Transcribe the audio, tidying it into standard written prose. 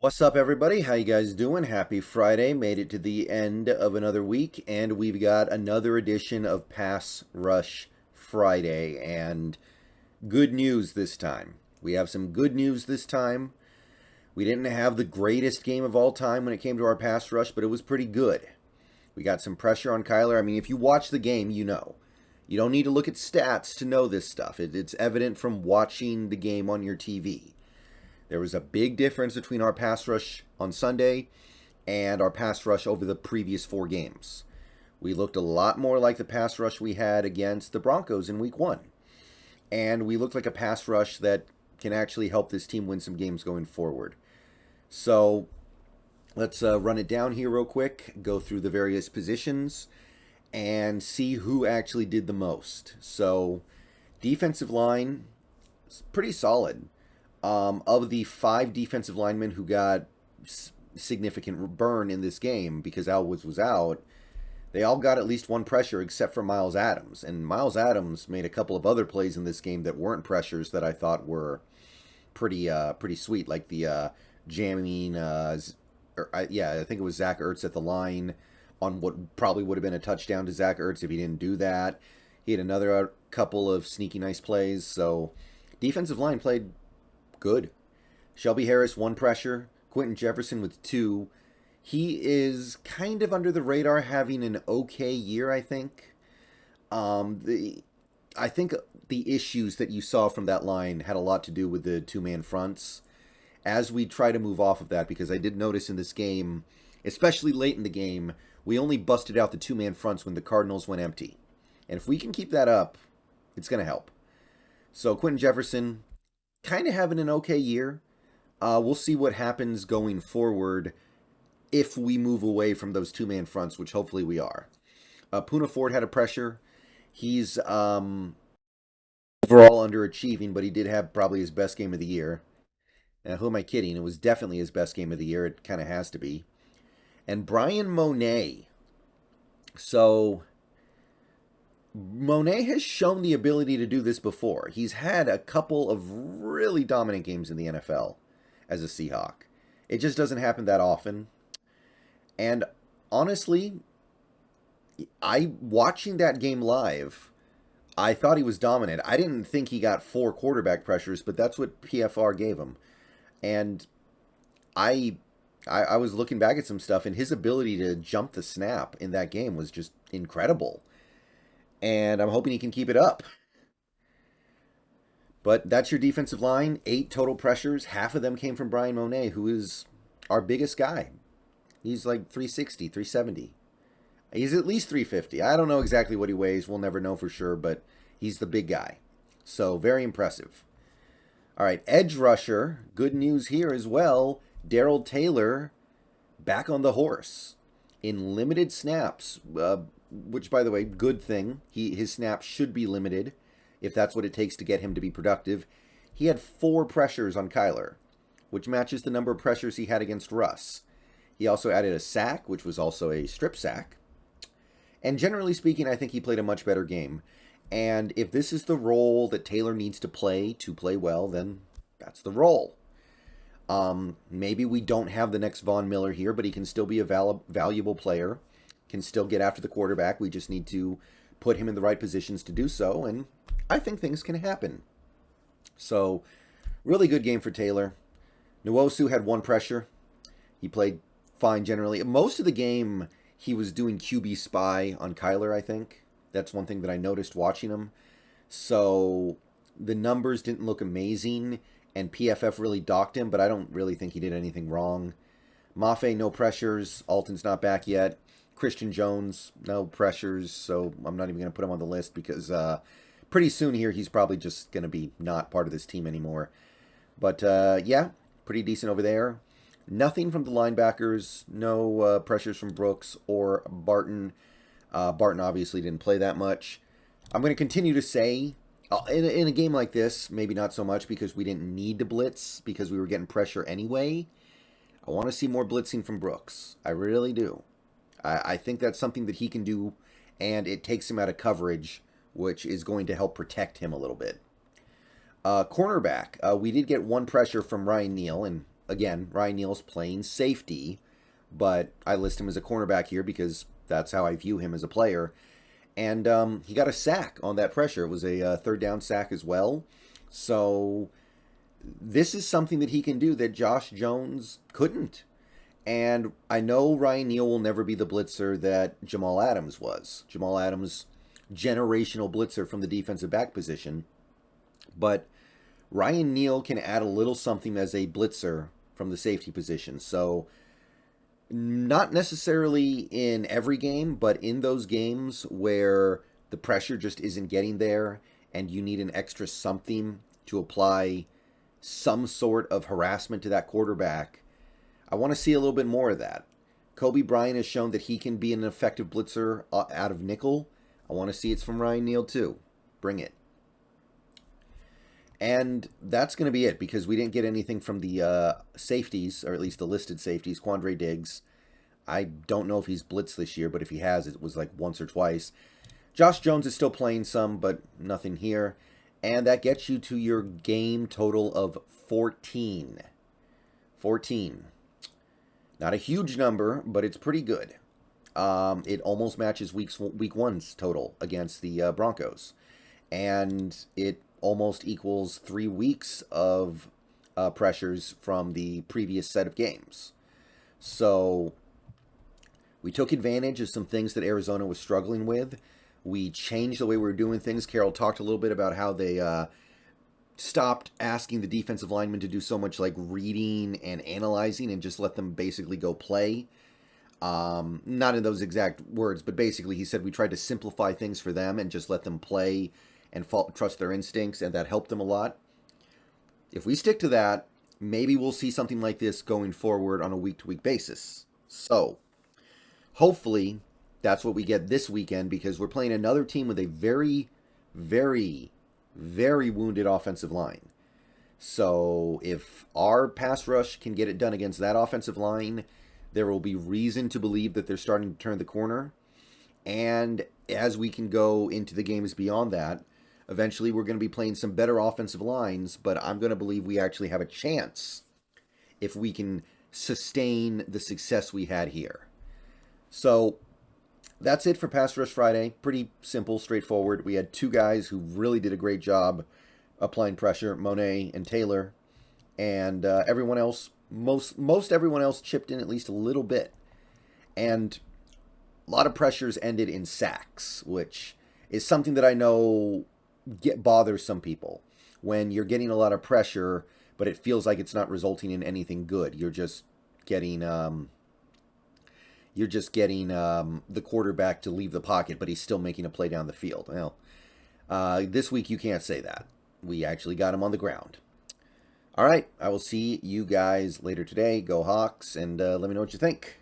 What's up, everybody? How you guys doing? Happy Friday. Made it to the end of another week, and we've got another edition of Pass Rush Friday. And good news this time. We have some good news this time. We didn't have the greatest game of all time when it came to our pass rush, but it was pretty good. We got some pressure on Kyler. I mean, if you watch the game, you know. You don't need to look at stats to know this stuff. It's evident from watching the game on your TV. There was a big difference between our pass rush on Sunday and our pass rush over the previous four games. We looked a lot more like the pass rush we had against the Broncos in week one. And we looked like a pass rush that can actually help this team win some games going forward. So let's run it down here real quick, go through the various positions, and see who actually did the most. So, defensive line is pretty solid. Of the five defensive linemen who got significant burn in this game because Alwoods was out, they all got at least one pressure except for Miles Adams. And Miles Adams made a couple of other plays in this game that weren't pressures that I thought were pretty sweet, like the jamming. I think it was Zach Ertz at the line on what probably would have been a touchdown to Zach Ertz if he didn't do that. He had another couple of sneaky nice plays. So defensive line played good. Shelby Harris, one pressure. Quentin Jefferson with two. He is kind of under the radar, having an okay year, I think. I think the issues that you saw from that line had a lot to do with the two-man fronts. As we try to move off of that, because I did notice in this game, especially late in the game, we only busted out the two-man fronts when the Cardinals went empty. And if we can keep that up, it's going to help. So Quentin Jefferson, kind of having an okay year. We'll see what happens going forward if we move away from those two-man fronts, which hopefully we are. Puna Ford had a pressure. He's overall underachieving, but he did have probably his best game of the year. Who am I kidding? It was definitely his best game of the year. It kind of has to be. And Brian Monet. So Monet has shown the ability to do this before. He's had a couple of really dominant games in the NFL as a Seahawk. It just doesn't happen that often. And honestly, I watching that game live, I thought he was dominant. I didn't think he got four quarterback pressures, but that's what PFR gave him. And I was looking back at some stuff, and his ability to jump the snap in that game was just incredible. And I'm hoping he can keep it up. But that's your defensive line. 8 total pressures. Half of them came from Brian Monet, who is our biggest guy. He's like 360, 370. He's at least 350. I don't know exactly what he weighs. We'll never know for sure, but he's the big guy. So very impressive. All right, edge rusher. Good news here as well. Darrell Taylor back on the horse in limited snaps, which, by the way, good thing. His snaps should be limited if that's what it takes to get him to be productive. He had 4 pressures on Kyler, which matches the number of pressures he had against Russ. He also added a sack, which was also a strip sack. And generally speaking, I think he played a much better game. And if this is the role that Taylor needs to play well, then that's the role. Maybe we don't have the next Von Miller here, but he can still be a valuable player, can still get after the quarterback. We just need to put him in the right positions to do so, and I think things can happen. So, really good game for Taylor. Nwosu had 1 pressure. He played fine generally. Most of the game, he was doing QB spy on Kyler, I think. That's one thing that I noticed watching him. So, the numbers didn't look amazing, and PFF really docked him, but I don't really think he did anything wrong. Mafe, no pressures. Alton's not back yet. Christian Jones, no pressures, so I'm not even going to put him on the list because pretty soon here he's probably just going to be not part of this team anymore. But yeah, pretty decent over there. Nothing from the linebackers. No pressures from Brooks or Barton. Barton obviously didn't play that much. I'm going to continue to say, in a game like this, maybe not so much because we didn't need to blitz because we were getting pressure anyway. I want to see more blitzing from Brooks. I really do. I think that's something that he can do, and it takes him out of coverage, which is going to help protect him a little bit. Cornerback, we did get 1 pressure from Ryan Neal, and again, Ryan Neal's playing safety, but I list him as a cornerback here because that's how I view him as a player. And he got a sack on that pressure. It was a third down sack as well. So this is something that he can do that Josh Jones couldn't. And I know Ryan Neal will never be the blitzer that Jamal Adams was. Jamal Adams, generational blitzer from the defensive back position. But Ryan Neal can add a little something as a blitzer from the safety position. So not necessarily in every game, but in those games where the pressure just isn't getting there and you need an extra something to apply some sort of harassment to that quarterback, I want to see a little bit more of that. Kobe Bryant has shown that he can be an effective blitzer out of nickel. I want to see it's from Ryan Neal too. Bring it. And that's going to be it because we didn't get anything from the safeties, or at least the listed safeties. Quandre Diggs, I don't know if he's blitzed this year, but if he has, it was like once or twice. Josh Jones is still playing some, but nothing here. And that gets you to your game total of 14. 14. Not a huge number, but it's pretty good. It almost matches week one's total against the Broncos. And it almost equals 3 weeks of pressures from the previous set of games. So we took advantage of some things that Arizona was struggling with. We changed the way we were doing things. Carroll talked a little bit about how they stopped asking the defensive linemen to do so much like reading and analyzing and just let them basically go play. Not in those exact words, but basically he said we tried to simplify things for them and just let them play and trust their instincts, and that helped them a lot. If we stick to that, maybe we'll see something like this going forward on a week-to-week basis. So, hopefully, that's what we get this weekend, because we're playing another team with a very, very, very wounded offensive line. So, if our pass rush can get it done against that offensive line, there will be reason to believe that they're starting to turn the corner. And as we can go into the games beyond that, eventually we're going to be playing some better offensive lines, but I'm going to believe we actually have a chance if we can sustain the success we had here. So that's it for Pass Rush Friday. Pretty simple, straightforward. We had 2 guys who really did a great job applying pressure, Monet and Taylor, and everyone else, most everyone else chipped in at least a little bit. And a lot of pressures ended in sacks, which is something that I know bothers some people. When you're getting a lot of pressure, but it feels like it's not resulting in anything good. You're just getting the quarterback to leave the pocket, but he's still making a play down the field. Well, this week you can't say that. We actually got him on the ground. All right, I will see you guys later today. Go Hawks, and let me know what you think.